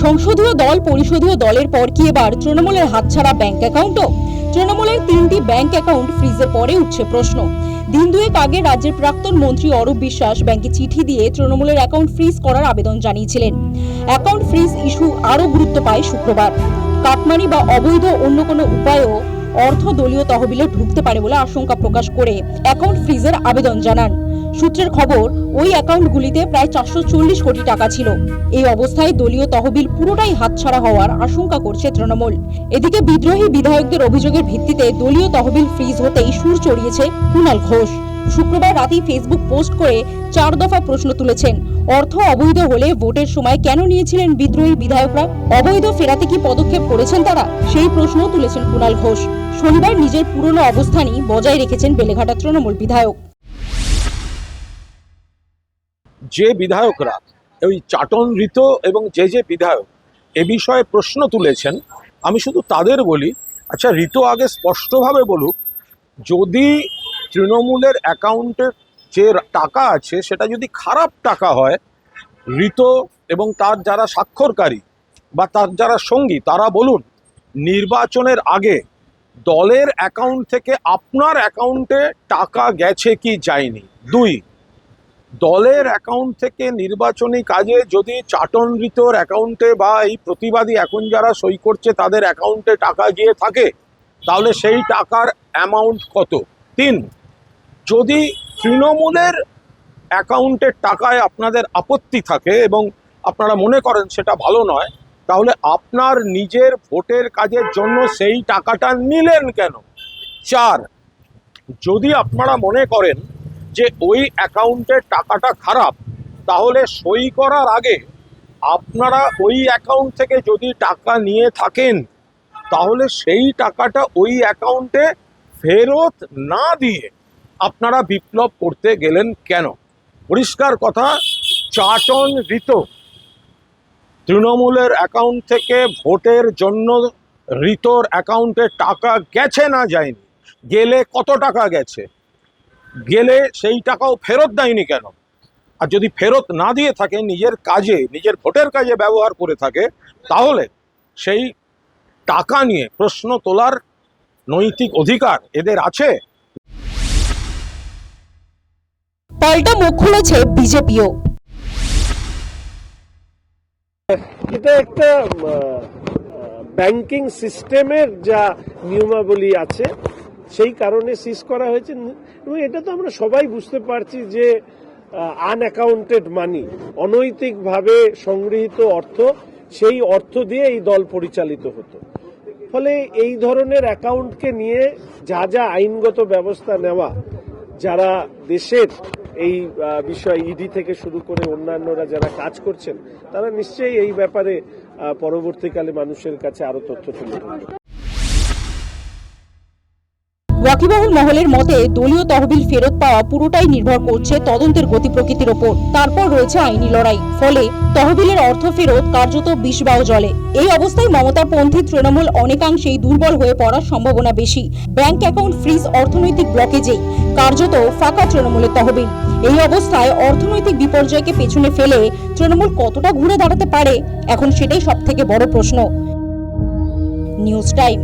সংসদীয় দল পরিষদীয় দলের পর কি এবার তৃণমূলের হাতছাড়া ব্যাংক অ্যাকাউন্টও? তৃণমূলের 3টি ব্যাংক অ্যাকাউন্ট ফ্রিজের পরে উঠছে প্রশ্ন। দিন দুয়েক আগে রাজ্যের প্রাক্তন মন্ত্রী অরূপ বিশ্বাস ব্যাংকে চিঠি দিয়ে তৃণমূলের অ্যাকাউন্ট ফ্রিজ করার আবেদন জানিয়েছিলেন। অ্যাকাউন্ট ফ্রিজ ইস্যু আরও গুরুত্ব পায় শুক্রবার। কাটমানি বা অবৈধ অন্য কোনো উপায়েও অর্থ দলীয় তহবিলে ঢুকতে পারে বলে আশঙ্কা প্রকাশ করে অ্যাকাউন্ট ফ্রিজের আবেদন জানান। সূত্রের খবর, ওই অ্যাকাউন্টগুলিতে প্রায় 440 কোটি টাকা ছিল। এই অবস্থায় দলীয় তহবিল পুরোটাই হাতছাড়া হওয়ার আশঙ্কা করছে তৃণমূল। এদিকে বিদ্রোহী বিধায়কদের অভিযোগের ভিত্তিতে দলীয় তহবিল ফ্রিজ হতেই সুর চড়িয়েছে কুণাল ঘোষ। শুক্রবার রাতেই ফেসবুক পোস্ট করে 4 দফা প্রশ্ন তুলেছেন। অর্থ অবৈধ হলে ভোটের সময় কেন নিয়েছিলেন বিদ্রোহী বিধায়করা? অবৈধ ফেরাতে কি পদক্ষেপ করেছেন তারা? সেই প্রশ্নও তুলেছেন কুণাল ঘোষ। শনিবার নিজের পুরনো অবস্থানই বজায় রেখেছেন বেলেঘাটা তৃণমূল বিধায়ক। যে বিধায়করা ওই চাটন ঋত এবং যে বিধায়ক এ বিষয়ে প্রশ্ন তুলেছেন, আমি শুধু তাদের বলি, আচ্ছা ঋত আগে স্পষ্টভাবে বলুক, যদি তৃণমূলের অ্যাকাউন্টে যে টাকা আছে সেটা যদি খারাপ টাকা হয়, ঋত এবং তার যারা স্বাক্ষরকারী বা তার যারা সঙ্গী তারা বলুন, নির্বাচনের আগে দলের অ্যাকাউন্ট থেকে আপনার অ্যাকাউন্টে টাকা গেছে কি যায়নি। 2, দলের অ্যাকাউন্ট থেকে নির্বাচনী কাজে যদি চাটন ঋতর অ্যাকাউন্টে বা এই প্রতিবাদী এখন যারা সই করছে তাদের অ্যাকাউন্টে টাকা গিয়ে থাকে, তাহলে সেই টাকার অ্যামাউন্ট কত। 3, যদি তৃণমূলের অ্যাকাউন্টের টাকায় আপনাদের আপত্তি থাকে এবং আপনারা মনে করেন সেটা ভালো নয়, তাহলে আপনার নিজের ভোটের কাজের জন্য সেই টাকাটা নিলেন কেন। 4, যদি আপনারা মনে করেন যে ওই অ্যাকাউন্টের টাকাটা খারাপ, তাহলে সই করার আগে আপনারা ওই অ্যাকাউন্ট থেকে যদি টাকা নিয়ে থাকেন, তাহলে সেই টাকাটা ওই অ্যাকাউন্টে ফেরত না দিয়ে আপনারা বিপ্লব করতে গেলেন কেন। পরিষ্কার কথা, চাটন ঋত তৃণমূলের অ্যাকাউন্ট থেকে ভোটের জন্য ঋতর অ্যাকাউন্টে টাকা গেছে না যায়নি, গেলে কত টাকা গেছে, গেলে সেই টাকাও ফেরত দেয়নি কেন। আর যদি ফেরত না দিয়ে থাকে, নিজের কাজে নিজের ভোটের কাজে ব্যবহার করে থাকে, তাহলে সেই টাকা নিয়ে প্রশ্ন তোলার নৈতিক অধিকার এদের আছে। পাল্টা মুখ খুলেছে বিজেপিও। এটা একটা ব্যাংকিং সিস্টেমের যা নিয়মাবলী আছে সেই কারণে সিজ করা হয়েছে। এবং এটা তো আমরা সবাই বুঝতে পারছি যে আনঅ্যাকাউন্টেড মানি, অনৈতিকভাবে সংগৃহীত অর্থ, সেই অর্থ দিয়ে এই দল পরিচালিত হতো। ফলে এই ধরনের অ্যাকাউন্টকে নিয়ে যা যা আইনগত ব্যবস্থা নেওয়া, যারা দেশের এই বিষয় ইডি থেকে শুরু করে অন্যান্যরা যারা কাজ করছেন, তারা নিশ্চয়ই এই ব্যাপারে পরবর্তীকালে মানুষের কাছে আরো তথ্য তুলে ধরবে। ওয়াকিবহুল মহলের মতে দলীয় তহবিল ফেরত পাওয়া পুরোটাই নির্ভর করছে তদন্তের গতি প্রকৃতির ওপর। তারপর রয়েছে আইনি লড়াই। ফলে তহবিলের অর্থ ফেরত কার্যত বিষবাও জলে। এই অবস্থায় মমতাপন্থী তৃণমূল অনেকাংশেই দুর্বল হয়ে পড়ার সম্ভাবনা বেশি। ব্যাংক অ্যাকাউন্ট ফ্রিজ অর্থনৈতিক ব্লকেজেই কার্যত ফাঁকা তৃণমূলের তহবিল। এই অবস্থায় অর্থনৈতিক বিপর্যয়কে পেছনে ফেলে তৃণমূল কতটা ঘুরে দাঁড়াতে পারে, এখন সেটাই সবথেকে বড় প্রশ্ন। News time.